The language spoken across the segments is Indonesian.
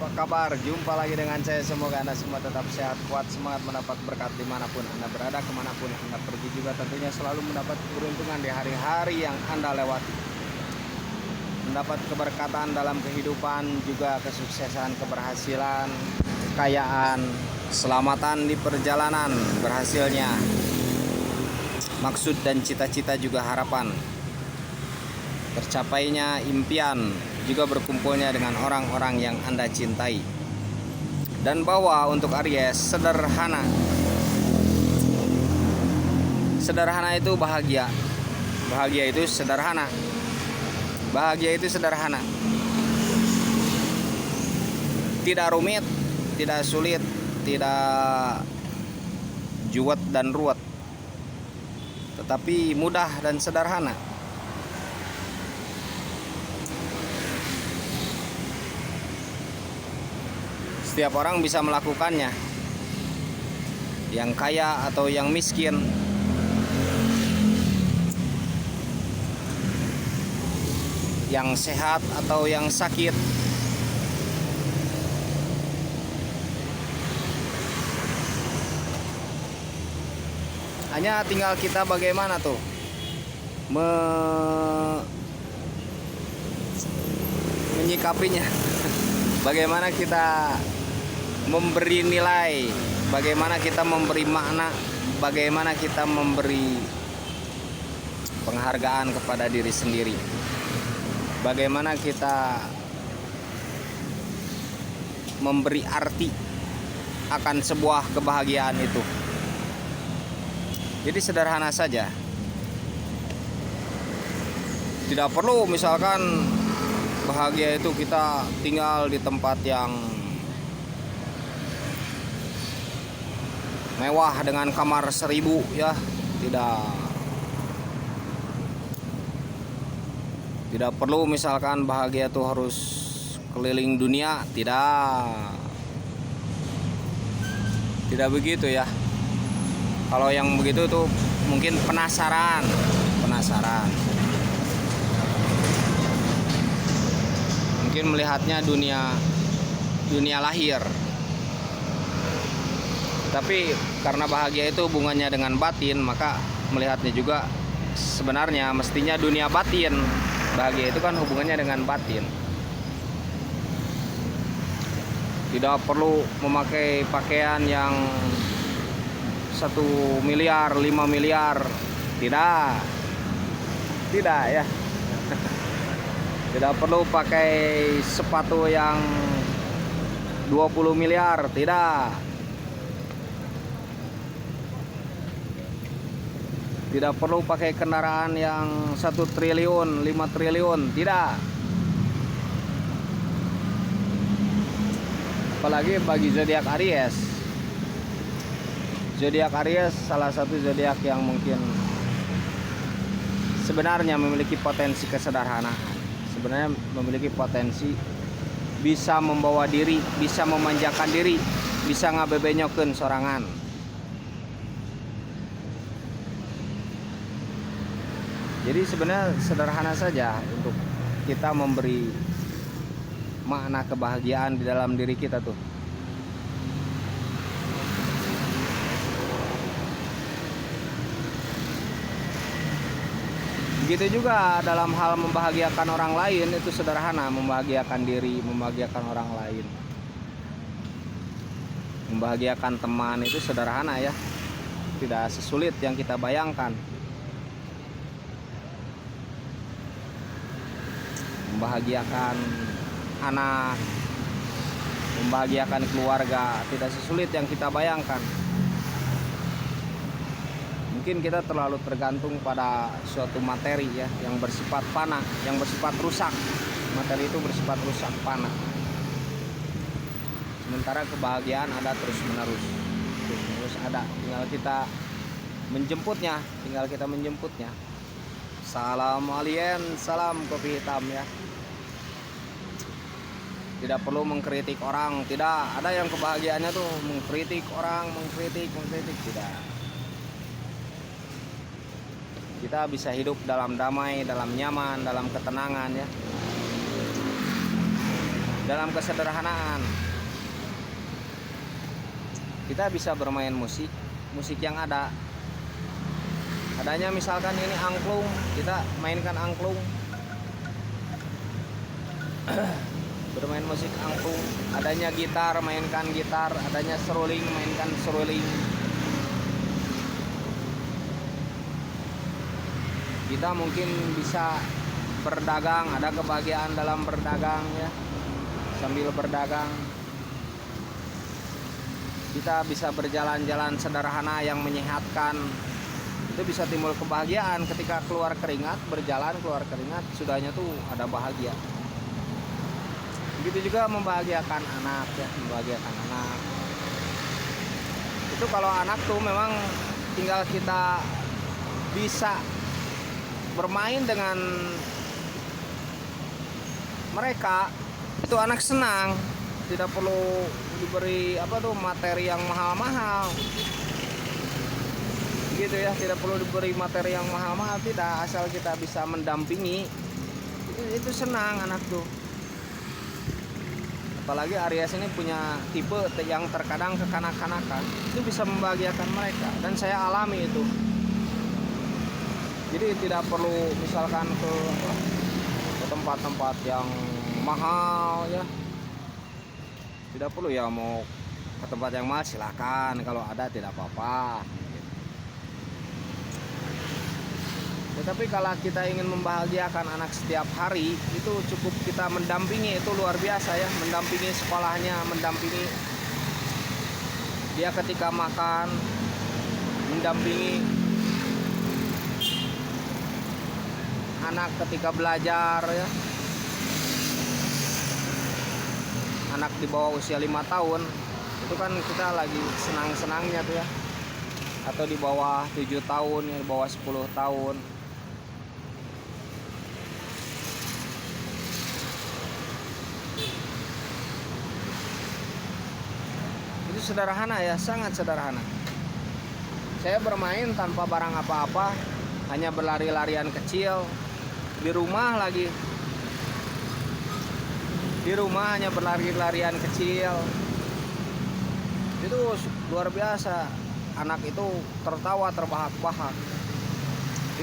apa kabar? Jumpa lagi dengan saya. Semoga Anda semua tetap sehat, kuat, semangat, mendapat berkat dimanapun Anda berada, kemanapun Anda pergi, juga tentunya selalu mendapat keberuntungan di hari-hari yang Anda lewati, mendapat keberkatan dalam kehidupan, juga kesuksesan, keberhasilan, kekayaan, keselamatan di perjalanan, berhasilnya maksud dan cita-cita, juga harapan, tercapainya impian, juga berkumpulnya dengan orang-orang yang Anda cintai. Dan bahwa untuk Aries, sederhana. Sederhana itu bahagia. Bahagia itu sederhana. Bahagia itu sederhana. Tidak rumit, tidak sulit, tidak juwet dan ruwet, tetapi mudah dan sederhana. Setiap orang bisa melakukannya, yang kaya atau yang miskin, yang sehat atau yang sakit. Hanya tinggal kita bagaimana tuh menyikapinya. Bagaimana kita memberi nilai, bagaimana kita memberi makna, bagaimana kita memberi penghargaan kepada diri sendiri, bagaimana kita memberi arti akan sebuah kebahagiaan itu. Jadi sederhana saja. Tidak perlu misalkan bahagia itu kita tinggal di tempat yang mewah dengan kamar 1000 ya. Tidak perlu misalkan bahagia itu harus keliling dunia. Tidak begitu ya. Kalau yang begitu tuh mungkin penasaran. Mungkin melihatnya dunia lahir. Tapi karena bahagia itu hubungannya dengan batin, maka melihatnya juga sebenarnya mestinya dunia batin. Bahagia itu kan hubungannya dengan batin. Tidak perlu memakai pakaian yang 1 miliar, 5 miliar. Tidak ya. Tidak perlu pakai sepatu yang 20 miliar. Tidak perlu pakai kendaraan yang 1 triliun, 5 triliun. Tidak. Apalagi bagi zodiak Aries. Zodiak Aries salah satu zodiak yang mungkin sebenarnya memiliki potensi kesederhanaan. Sebenarnya memiliki potensi bisa membawa diri, bisa memanjakan diri, bisa ngabebenyokeun sorangan. Jadi sebenarnya sederhana saja untuk kita memberi makna kebahagiaan di dalam diri kita tuh. Begitu juga dalam hal membahagiakan orang lain, itu sederhana. Membahagiakan diri, membahagiakan orang lain, membahagiakan teman, itu sederhana ya. Tidak sesulit yang kita bayangkan. Membahagiakan anak, membahagiakan keluarga, tidak sesulit yang kita bayangkan. Mungkin kita terlalu tergantung pada suatu materi ya, yang bersifat fana, yang bersifat rusak. Materi itu bersifat rusak, fana. Sementara kebahagiaan ada terus menerus ada, tinggal kita menjemputnya. Salam alien, salam kopi hitam ya. Tidak perlu mengkritik orang. Tidak ada yang kebahagiaannya tuh mengkritik orang, mengkritik. Tidak. Kita bisa hidup dalam damai, dalam nyaman, dalam ketenangan ya. dalam kesederhanaan. Kita bisa bermain musik yang adanya, misalkan ini angklung, kita mainkan angklung. Bermain musik angklung, adanya gitar, mainkan gitar, adanya seruling, mainkan seruling. Kita mungkin bisa berdagang, ada kebahagiaan dalam berdagang ya. Sambil berdagang kita bisa berjalan-jalan sederhana yang menyehatkan. Itu bisa timbul kebahagiaan ketika keluar keringat, berjalan keluar keringat, sudahnya tuh ada bahagia. Begitu juga membahagiakan anak ya, membahagiakan anak. Itu kalau anak tuh memang tinggal kita bisa bermain dengan mereka, itu anak senang, tidak perlu diberi materi yang mahal-mahal gitu ya, tidak perlu diberi materi yang mahal-mahal, tidak, asal kita bisa mendampingi itu senang anak tuh. Apalagi Aries ini punya tipe yang terkadang kekanak-kanakan, itu bisa membahagiakan mereka, dan saya alami itu. Jadi tidak perlu misalkan ke tempat-tempat yang mahal ya, tidak perlu ya. Mau ke tempat yang mahal silakan, kalau ada tidak apa-apa. Tetapi kalau kita ingin membahagiakan anak setiap hari, itu cukup kita mendampingi, itu luar biasa ya. Mendampingi sekolahnya, mendampingi dia ketika makan, mendampingi anak ketika belajar ya. Anak di bawah usia 5 tahun itu kan kita lagi senang-senangnya tuh ya. Atau di bawah 7 tahun ya, di bawah 10 tahun. Itu sederhana ya, sangat sederhana. Saya bermain tanpa barang apa-apa, hanya berlari-larian kecil. Di rumah lagi, di rumah hanya berlari-larian kecil. Itu luar biasa. Anak itu tertawa terbahak-bahak.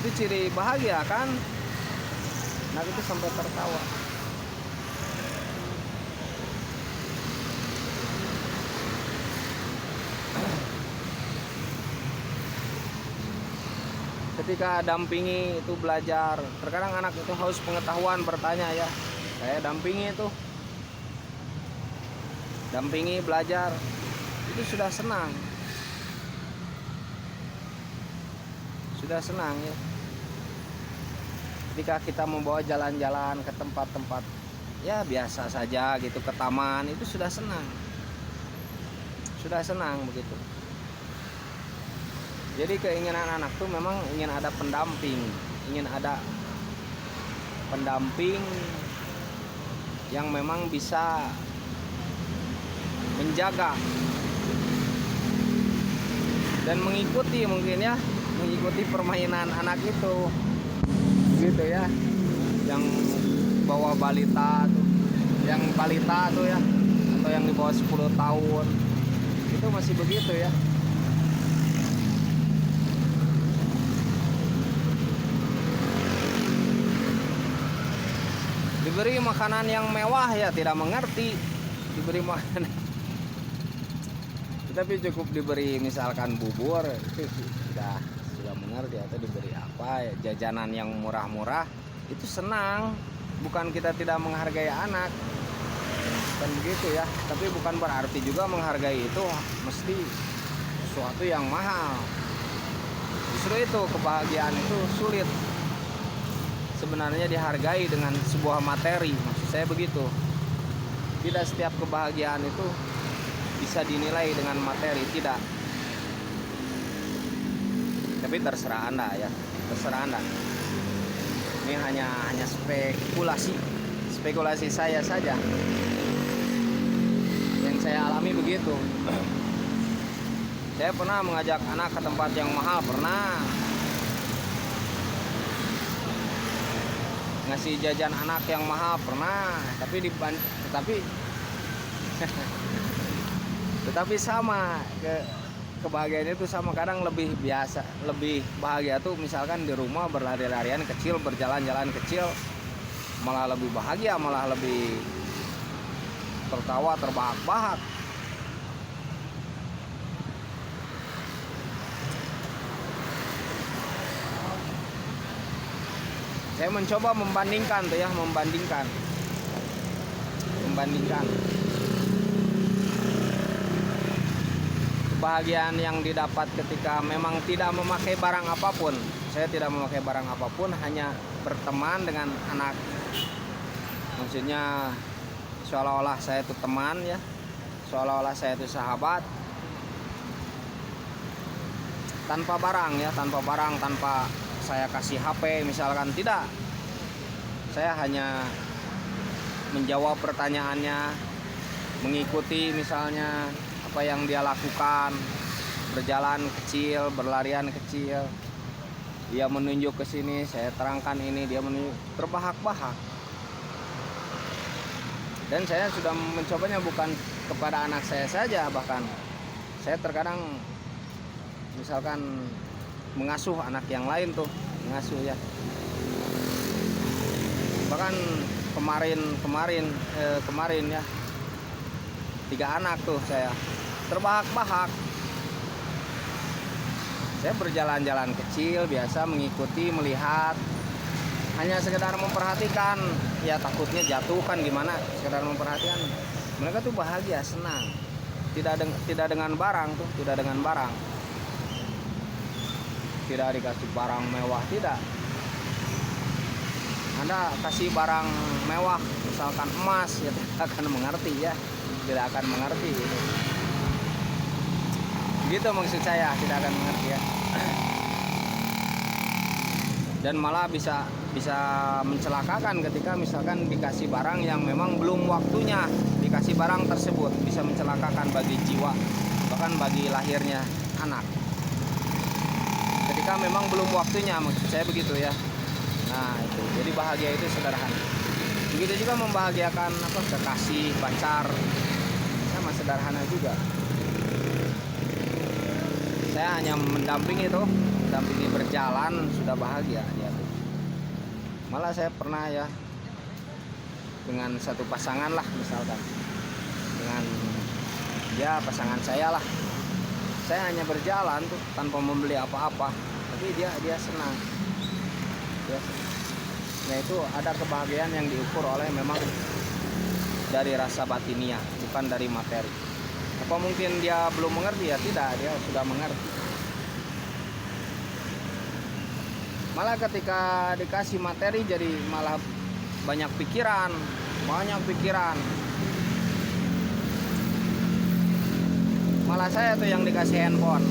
Itu ciri bahagia kan? Anak itu sampai tertawa. Ketika dampingi itu belajar, terkadang anak itu haus pengetahuan, bertanya ya, saya dampingi itu, dampingi belajar, itu sudah senang, ya. Ketika kita membawa jalan-jalan ke tempat-tempat ya biasa saja gitu, ke taman, itu sudah senang begitu. Jadi keinginan anak tuh memang ingin ada pendamping, yang memang bisa menjaga dan mengikuti, mungkin ya, mengikuti permainan anak itu gitu ya. Yang bawa balita tuh, yang balita tuh ya, atau yang di bawah 10 tahun itu masih begitu ya. Diberi makanan yang mewah ya tidak mengerti, diberi makanan tapi cukup diberi misalkan bubur itu sudah mengerti. Atau diberi apa ya, jajanan yang murah-murah, itu senang. Bukan kita tidak menghargai anak, kan begitu ya, tapi bukan berarti juga menghargai itu mesti sesuatu yang mahal. Justru itu kebahagiaan itu sulit sebenarnya dihargai dengan sebuah materi, maksud saya begitu. Tidak setiap kebahagiaan itu bisa dinilai dengan materi, tidak. Tapi terserah Anda ya, terserah Anda. Ini hanya spekulasi saya saja. Yang saya alami begitu. Saya pernah mengajak anak ke tempat yang mahal, pernah. Ngasih jajan anak yang mahal pernah, tapi tetapi sama kebahagiaan itu sama. Kadang lebih bahagia tuh misalkan di rumah berlari-larian kecil, berjalan-jalan kecil, malah lebih bahagia, malah lebih tertawa terbahak-bahak. Saya mencoba membandingkan tuh ya, membandingkan kebahagiaan yang didapat ketika memang tidak memakai barang apapun. Saya tidak memakai barang apapun, hanya berteman dengan anak. Maksudnya seolah-olah saya itu teman ya, seolah-olah saya itu sahabat, tanpa barang ya, tanpa saya kasih HP misalkan, tidak. Saya hanya menjawab pertanyaannya, mengikuti misalnya apa yang dia lakukan, berjalan kecil, berlarian kecil. Dia menunjuk ke sini, saya terangkan ini, dia menunjuk, terbahak-bahak. Dan saya sudah mencobanya bukan kepada anak saya saja, bahkan saya terkadang misalkan mengasuh anak yang lain tuh, mengasuh ya. Bahkan kemarin ya, 3 anak tuh saya terbahak-bahak. Saya berjalan-jalan kecil biasa, mengikuti, melihat, hanya sekedar memperhatikan. Ya takutnya jatuh kan gimana, sekedar memperhatikan. Mereka tuh bahagia, senang. Tidak dengan barang tuh, tidak dengan barang. Tidak dikasih barang mewah, tidak. Anda kasih barang mewah, misalkan emas, ya tidak akan mengerti ya, tidak akan mengerti gitu. Gitu maksud saya, tidak akan mengerti ya. Dan malah bisa mencelakakan ketika misalkan dikasih barang yang memang belum waktunya dikasih barang tersebut, bisa mencelakakan bagi jiwa, bahkan bagi lahirnya anak. Ketika memang belum waktunya, maksud saya begitu ya. Nah itu, jadi bahagia itu sederhana. Begitu juga membahagiakan kekasih, pacar, sama sederhana juga. Saya hanya mendampingi berjalan sudah bahagia dia tuh. Malah saya pernah ya dengan satu pasangan lah, misalkan dengan ya pasangan saya lah, saya hanya berjalan tuh tanpa membeli apa-apa, tapi dia senang. Nah itu ada kebahagiaan yang diukur oleh memang dari rasa batiniah, bukan dari materi. Apa mungkin dia belum mengerti? Ya tidak, dia sudah mengerti. Malah ketika dikasih materi jadi malah banyak pikiran. Malah saya tuh yang dikasih handphone.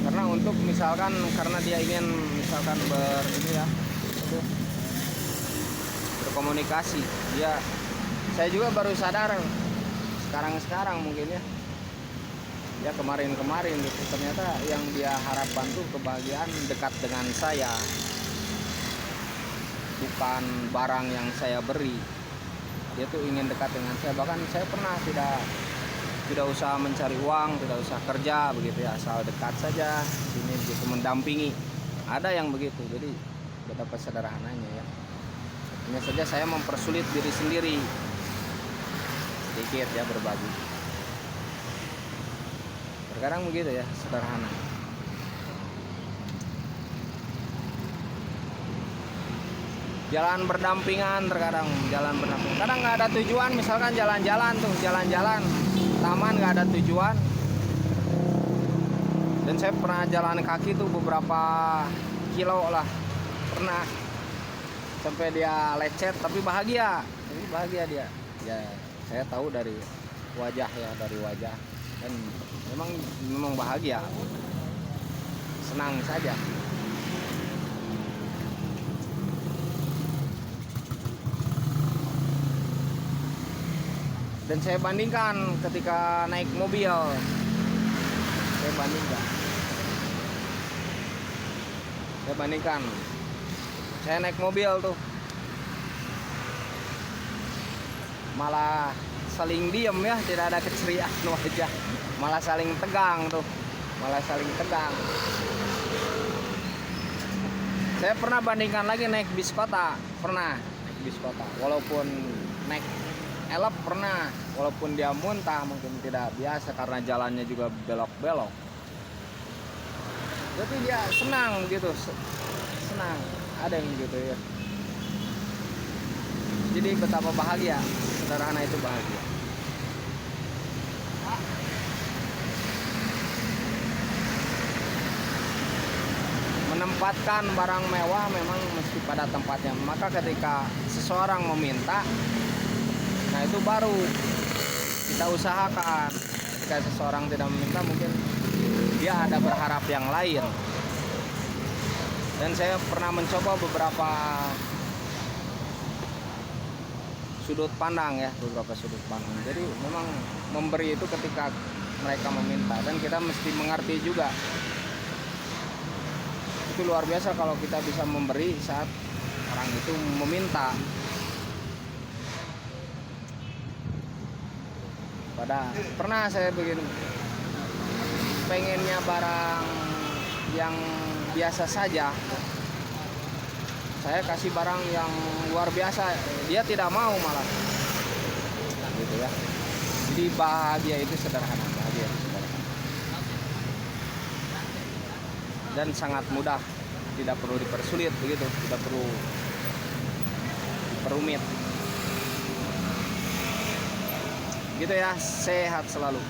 Karena untuk misalkan, karena dia ingin misalkan berkomunikasi. Saya juga baru sadar sekarang mungkin ya. Ya kemarin gitu, ternyata yang dia harapkan tuh kebahagiaan dekat dengan saya, bukan barang yang saya beri. Dia tuh ingin dekat dengan saya. Bahkan saya pernah tidak usah mencari uang, tidak usah kerja begitu ya, asal dekat saja sini begitu, mendampingi. Ada yang begitu. Jadi betapa sederhananya ya. Hanya saja saya mempersulit diri sendiri sedikit ya, berbagi. Terkadang begitu ya, sederhana. Jalan berdampingan, kadang nggak ada tujuan, misalkan jalan-jalan taman nggak ada tujuan. Dan saya pernah jalan kaki tuh beberapa kilo lah, pernah sampai dia lecet, tapi bahagia. Jadi bahagia dia. Ya saya tahu dari wajah dan memang bahagia, senang saja. Dan saya bandingkan ketika naik mobil, saya bandingkan Saya naik mobil tuh malah saling diem ya, tidak ada keceriaan wajah, malah saling tegang tuh, malah saling tegang. Saya pernah bandingkan lagi naik bis kota, pernah naik bis kota, walaupun naik elep pernah, walaupun dia muntah mungkin tidak biasa karena jalannya juga belok-belok, tapi dia senang gitu, senang, ada yang gitu ya. Jadi betapa bahagia, sederhana itu bahagia. Menempatkan barang mewah memang mesti pada tempatnya. Maka ketika seseorang meminta, nah itu baru kita usahakan. Ketika seseorang tidak meminta, mungkin dia ada berharap yang lain. Dan saya pernah mencoba beberapa sudut pandang ya, beberapa sudut pandang. Jadi memang memberi itu ketika mereka meminta, dan kita mesti mengerti juga. Itu luar biasa kalau kita bisa memberi saat orang itu meminta. Pernah saya begini, pengennya barang yang biasa saja, saya kasih barang yang luar biasa, dia tidak mau malah, nah, gitu ya. Jadi bahagia itu sederhana, bahagia itu sederhana dan sangat mudah, tidak perlu dipersulit begitu, tidak perlu diperumit. Gitu ya, sehat selalu.